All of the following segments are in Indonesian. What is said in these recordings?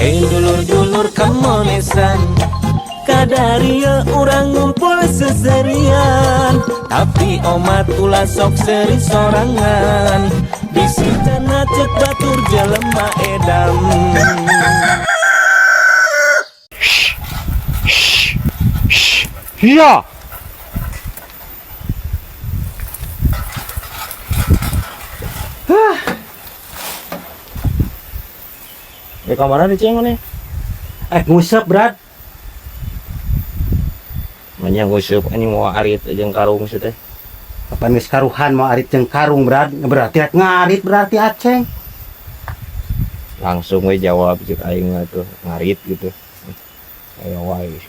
Dulur-dulur kemonesan Kadaria orang ngumpul seserian Tapi omat ulah sok seri sorangan Disitana cek batur jelema edam Iya. Di kamar di ceng nih. Ngusep berat. Manya nguseup ini mau arit jeung karung sih teh. Kapan geus karuhan mau arit jeung karung berat. Berarti ngarit berarti aceng. Langsung we jawab cek aing mah tuh ngarit gitu. Aya wae.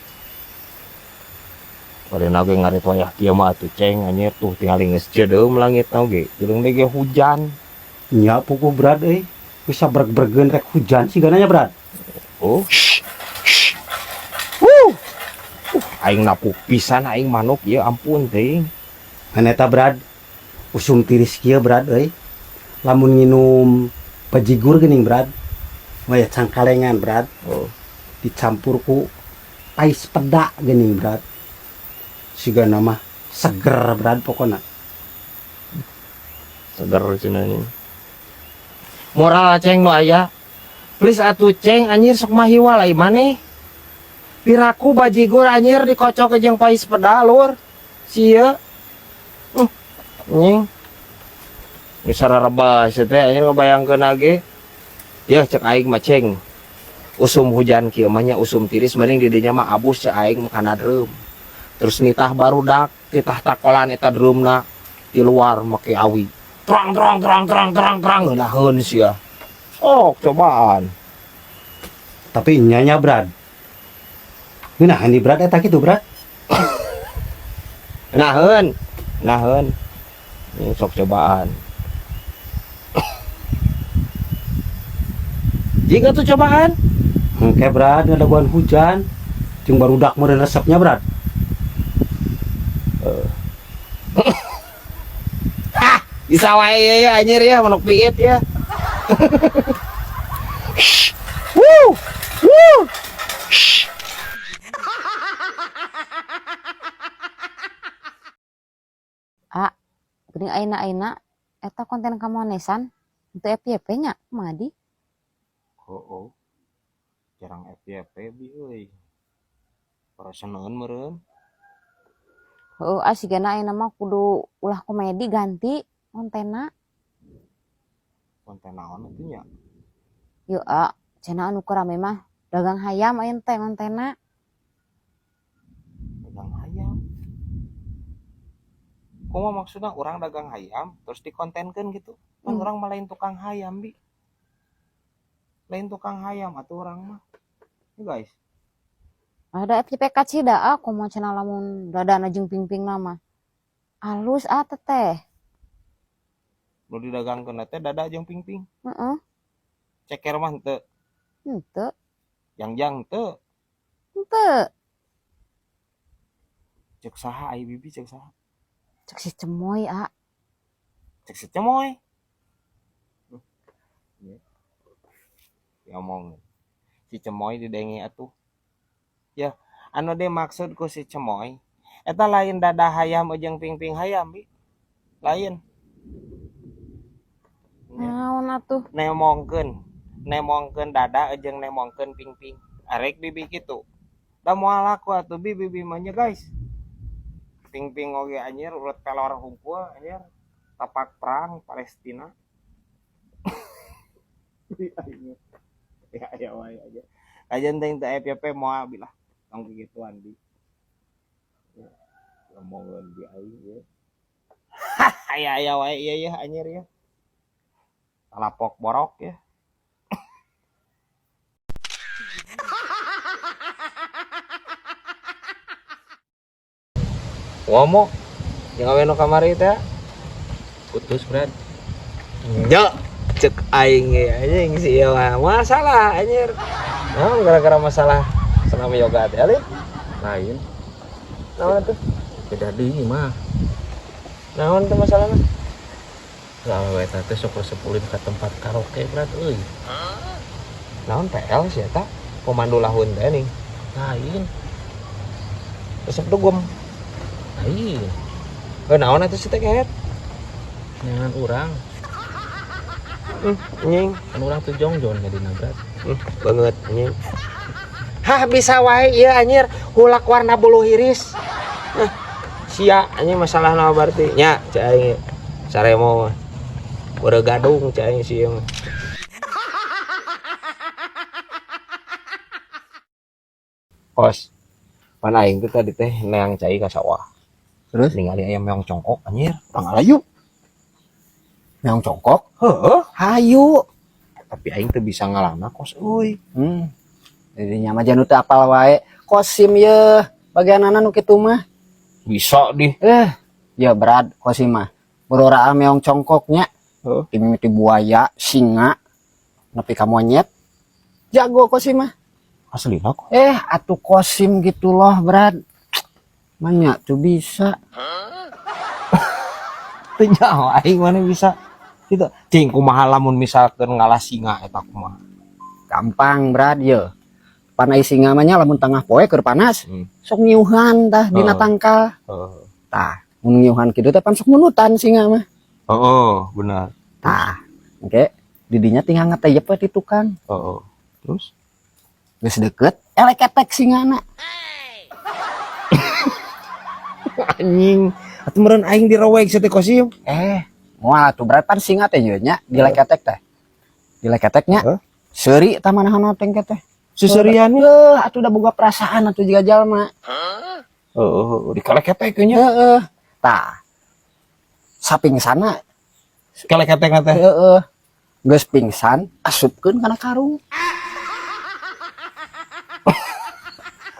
Pada nage ngarit wayah kieu mah atuh ceng anjir tuh tingali geus cedeum langit oge. Jeung ge hujan. Nya puku berat euy. Bisa bergen rek hujan sih gananya berat. Oh. Aing napuk pisan aing manuk ya ampun teuing. Aneta berat. Usum tiris kieu berat euy. Lamun nginum bajigur geuning berat. Maya cangkalengan berat. Oh. Dicampur ku pais peda geuning berat. Siga nama seger berat pokona. Seger cenah nih. Moral ceng nu aya. Please atuh ceng anjir sok mahiwal ai maneh. Piraku bajigur anjir dikocok jeung pais peda lur. Sia. Nying. Geus sararebas teh anjir ngabayangkeun age. Ya cek aing mah ceng. Usum hujan kieu mah nya usum tiris mending di dinya mah abus cek aing kana dreum. Terus nitah barudak, nitah takolan eta dreumna di luar make awi. Terang ngeunaheun sia. Oh, cobaan. Tapi nyanya berat. Nah, ini berat eta kitu berat. Naheun. Ini sok cobaan. Jika tuh cobaan, Kayak berat ngadaguan hujan. Jeung barudak meureun resepnya berat. bisa wae ya anjir ya manuk piit ya. Woo! Woo! Geuning ayeuna eta konten kamonesan untuk FYP nya madi. Oh. Jarang FYP bi euy. Para senengeun meureun. Heuh asigana ayeuna mah kudu ulah komedi ganti kontenna. Konten naon atuh nya? Yeuh cenah anu rame mah dagang hayam ayeuna teh kontenna. Dagang hayam. Kumaha maksudna orang dagang hayam terus dikontenkeun gitu? Kan urang mah lain tukang hayam bi. Lain tukang hayam atuh urang mah. Ya guys. Ada FYP kacida kumaha cenah lamun dadana jeung pingping nama. Alus teteh. Nu didagangkeun teh dada jeung pingping. Heeh. Ceker mah henteu. Henteu. Jangjang teu. Henteu. Cek saha ai bibi cek saha? Cek si cemoy Cek si cemoy. Ngomong. Si cemoy didengi atuh. Ya, anu de maksud ku si cemoy eta lain dada hayam jeung pingping hayam bi. Lain. naon atuh? Nemongkeun dada jeung nemongkeun pingping. Arek bibi kitu. Da moal aku atuh bibi mah nya guys. Pingping oge anjir urut pelor hungkul anjir. Tapak perang Palestina. Ya wae aja. Kajian teh teh FYP moal bilah. Tong gituan di. Ngomongan di aing ya. Aya wae ieu anjir ya. Talapok borok ya. Ngomong yang awe nu kamari teh putus Brad. Nya cek aing ge anjing si ieu mah masalah anjir. Naon gara-gara masalah senam yoga teh lain. Naon tuh? Beda deui mah. Naon teh masalahna? Lah we teh sok resepulin ka tempat karaoke Brad euy. naon PL sih eta pemandu lahun teh nih Lain. resep dugem Lain. naon eta sih teh keet Jangan orang. nying Kan orang tuh jongjon jadi nabrak. banget nying hah bisa wae ieu anjir hulak warna bulu iris sia anjing masalah naon berarti nya cai aing saremo udah gadung cai aing sih mah Kos, pan aing tuh tadi teh neang cai ka sawah. Terus ningali ayam meong congkok anjir, urang alayu. Meong congkok. Heeh, Hayu. tapi aing teu bisa ngalana kos euy. Jadinya mah janu teu apal wae. Kosim ye. Bagianana nu kitu mah. Bisa di. Ya berat kosim mah. Berora meong congkoknya. Heeh. Timiti buaya, singa, nepi ka monyet. Jago kosim mah. Aslina kok. Atuh kosim gitu loh, Brad. Banyak tuh bisa. Teu nyaho aing mana bisa. Gitu. Cing kumaha lamun misalkeun ngalah singa eta kumaha. Gampang, Brad, ye. Panai singa mah nya lamun tengah poe keur panas. Sok nyiuhan tah dina tangkal. Heeh. Tah, mun nyiuhan kitu teh pan sok nunutan singa mah. Heeh, benar. Tah, engke didinya tinggal ngeteyep we ti tukang. Heeh. Terus Geus deket, elek ketek singana. anjing, atuh meureun aing direweg teh kosim. Moal tuh Brad pan singa teh ye nya dilek ketek teh. Dilek keteknya Heeh. seuri tah manahan teh teh. Suserian Atuh udah boga perasaan atuh jiga jalma. heeh, dikalek-ketek nya. Heeh. Tah. Saping sana Kalek-ketek teh. heeh. Geus pingsan, asupkeun kana karung.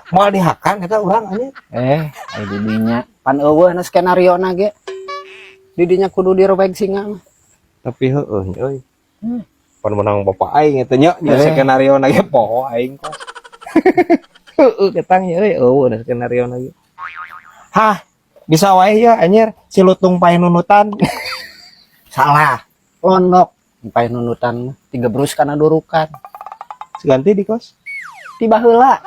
Moal dihakan eta urang anjing. Ai didinya pan eueuh na skenario na ge. Didinya kudu dirobek singa mah. Tapi heueuh euy. Pan menang bapak aing eta nya di skenario na ge poho aing kok. Heueuh ketang euy eueuh na skenario na ge. Hah, bisa wae ya anjir si lutung pae nunutan. Salah. Londok. Sampai nunutan mah 3 brus kana durukan. Ganti di kos. Tiba heula.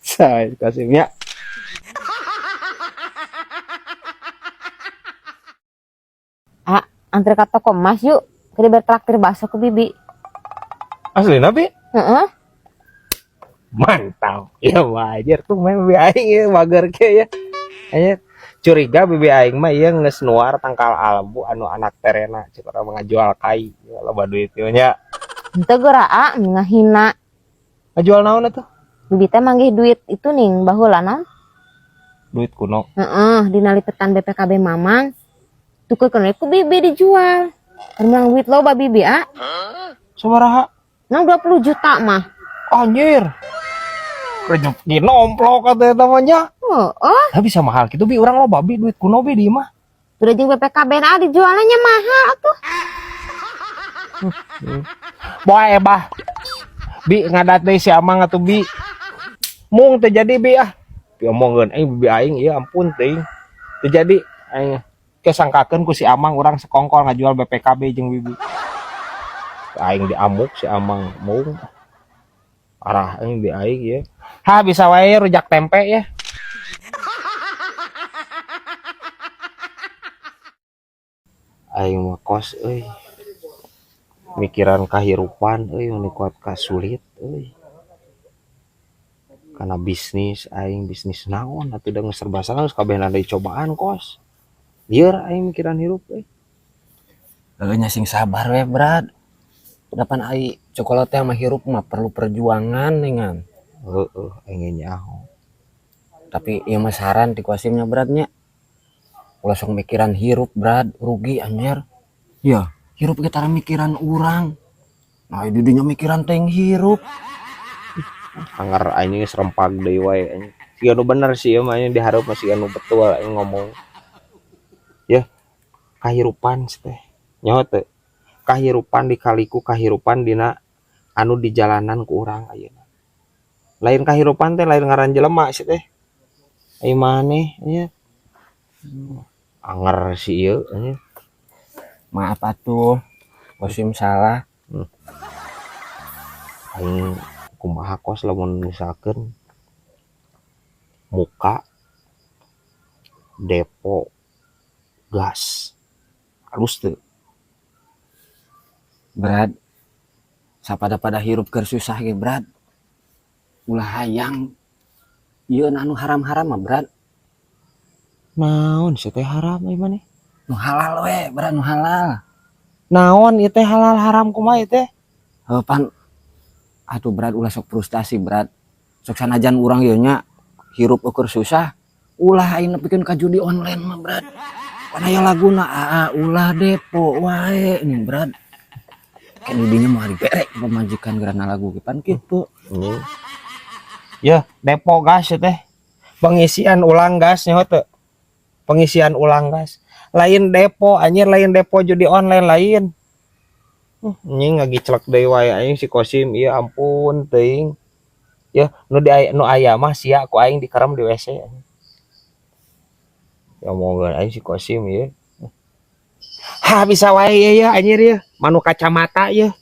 Saya kasihnya. Antri ke toko emas yuk. Kita bertraktir bakso ke bibi. Asli nabi? Heeh. Mantap. Ya wajar tuh main bibi aing ya mager ke ya. Anjir curiga bibi aing mah ieu geus nuar tangkal albu anu anak terena cik urang ngajual kai. Loba duit ieu nya. Henteu geura ngahina. Ngajual naon atuh? Bibi teh manggih duit itu ning baheula naon? Duit kuno. Heeh, dina lipetan BPKB Mamang. Tukeurkeun ku bibi dijual. Remang duit loba bibi Sabaraha? Nang 20 juta mah. Anjir. Rezeki nomplok kata eta mah nya. Heeh. Nah, bisa mahal gitu bi urang loba bi duit kuno bi di mah. Udah jeung BPKB dijualnya mahal atuh. Boy bah. Bi ngadat deui si Amang atuh bi. Mung teu jadi bi Diomongkeun aing bibi aing ieu ampun teuing. Teu jadi aing kesangkakeun ku si Amang urang sekongkol ngajual BPKB jeung bibi. Aing diamuk si Amang mung. Arah aing bibi aing ieu. Ha bisa wae rujak tempe ya. Aing mah kos euy. Mikiran kahirupan euy anu kuat kasulit euy. Karena bisnis aing bisnis naon atuh da geus serba salah geus kabehna deui cobaan kos. Lieur aing mikiran hirup euy. Nya sing sabar we, Brad. Dapan ai cokolot teh mah hirup mah perlu perjuangan nengan. Heeh, aing nyaho. Tapi ieu mah saran ti Qasimnya Bradnya. Ulah sok mikiran hirup, Brad, rugi anjir. Ya, hirup kita mikiran urang. Nah, di dinya mikiran teh hirup. Anggar aing geus rempag deui wae anjing. Siga nu bener sih ieu mah dihareup masih anu betul aing ngomong. Ya, kahirupan teh. Nyaho teu? Kahirupan dikaliku kahirupan dina anu di jalanan ku urang ayeuna. Lain kahirupan teh lain ngaran jelema sih teh. Ai maneh nya. Anger si ieu nya. Maaf atuh. Kosim salah. Aing kumaha kos lamun misalkan muka depo gas halus tuh. Brad, sapada-pada hirup keur susah ge, Brad. Ulah hayang ieu anu haram-haram mah, Brad. Naon sih teh haram ieu mah nih? Nu halal we, Brad, nu halal. Naon ieu teh halal haram kumaha ieu teh? Pan atuh Brad ulah sok frustasi, Brad. Sok sanajan urang ieu nya hirup ukur susah, ulah aing nepikeun ka judi online mah, Brad. Pan aya laguna ulah depo wae nih, Brad. Kan didinya mau diberek pemajikan gerana lagu pan kitu. Ini. Ya, depo gas ya teh. Pengisian ulang gas nya teh. Pengisian ulang gas. Lain depo, anjir lain depo judi online lain. Anjing ngagicelek deui wae aing si Kosim, ieu ampun teuing. Ya, nu aya mah sia ku aing dikerem di WC. Ya moga aing si Kosim ieu. Ha bisa wae ieu anjir ieu, manu kacamata ieu.